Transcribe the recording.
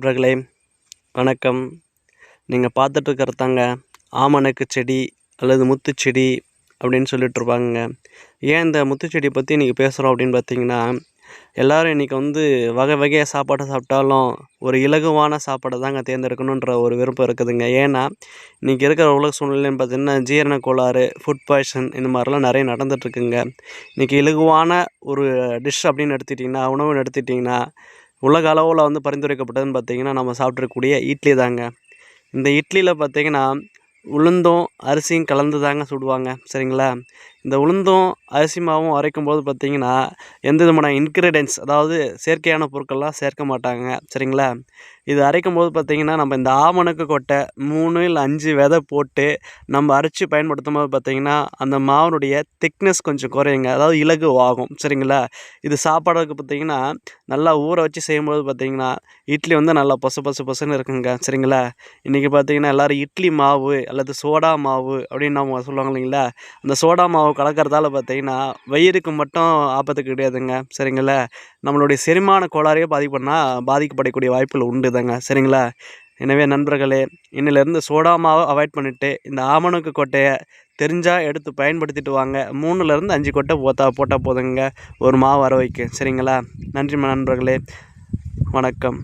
நண்பர்களே வணக்கம். நீங்கள் பார்த்துட்ருக்கிறதாங்க ஆமணக்கு செடி அல்லது முத்துச்செடி அப்படின்னு சொல்லிகிட்ருப்பாங்க. ஏன் இந்த முத்துச்செடியை பற்றி இன்றைக்கி பேசுகிறோம் அப்படின்னு பார்த்தீங்கன்னா, எல்லோரும் இன்றைக்கி வகை வகையாக சாப்பாட்டை சாப்பிட்டாலும் ஒரு இலகுவான சாப்பாடை தாங்க தேர்ந்தெடுக்கணுன்ற ஒரு விருப்பம் இருக்குதுங்க. ஏன்னா இன்றைக்கி இருக்கிற உலக சூழ்நிலைன்னு பார்த்திங்கன்னா ஜீரண கோளாறு, ஃபுட் பாய்சன் இந்த மாதிரிலாம் நிறைய நடந்துகிட்ருக்குங்க. இன்றைக்கி இலகுவான ஒரு டிஷ் அப்படின்னு எடுத்துக்கிட்டிங்கன்னா, உணவுன்னு எடுத்துக்கிட்டிங்கன்னா உலக அளவில் பரிந்துரைக்கப்பட்டதுன்னு பார்த்தீங்கன்னா நம்ம சாப்பிட்ருக்கக்கூடிய இட்லி தாங்க. இந்த இட்லியில் பார்த்தீங்கன்னா உளுந்தும் அரிசியும் கலந்து தாங்க சுடுவாங்க, சரிங்களா? இந்த உளுந்தும் அரிசி மாவும் அரைக்கும்போது பார்த்திங்கன்னா எந்த விதமான இன்க்ரீடியன்ட்ஸ், அதாவது செயற்கையான பொருட்கள்லாம் சேர்க்க மாட்டாங்க, சரிங்களா? இது அரைக்கும்போது பார்த்திங்கன்னா நம்ம இந்த ஆமணக்கு கொட்டை 3 இல்லை 5 விதை போட்டு நம்ம அரைச்சி பயன்படுத்தும் போது பார்த்திங்கன்னா அந்த மாவுனுடைய திக்னஸ் கொஞ்சம் குறையுங்க, அதாவது இலகுவாகும், சரிங்களா? இது சாப்பாடுக்கு பார்த்திங்கன்னா நல்லா ஊற வச்சு செய்யும்போது பார்த்திங்கன்னா இட்லி நல்லா பொசுன்னு இருக்குங்க, சரிங்களா? இன்றைக்கி பார்த்திங்கன்னா எல்லோரும் இட்லி மாவு அல்லது சோடா மாவு அப்படின்னு நம்ம சொல்லுவாங்க இல்லைங்களா? அந்த சோடா மாவு கலக்கிறதால பார்த்திங்கன்னா வயிறுக்கு மட்டும் ஆபத்து கிடையாதுங்க, சரிங்களா? நம்மளுடைய செரிமான கோளாறையே பாதிக்கப்படக்கூடிய வாய்ப்புகள் உண்டுதாங்க, சரிங்களா? எனவே நண்பர்களே, இன்னிலேருந்து சோடா மாவை அவாய்ட் பண்ணிவிட்டு இந்த ஆமணக்கு கொட்டையை தெரிஞ்சால் எடுத்து பயன்படுத்திட்டு வாங்க. 3லேருந்து 5 கொட்டை போட்டால் போதுங்க ஒரு மாவு வர வைக்க, சரிங்களா? நன்றி நண்பர்களே, வணக்கம்.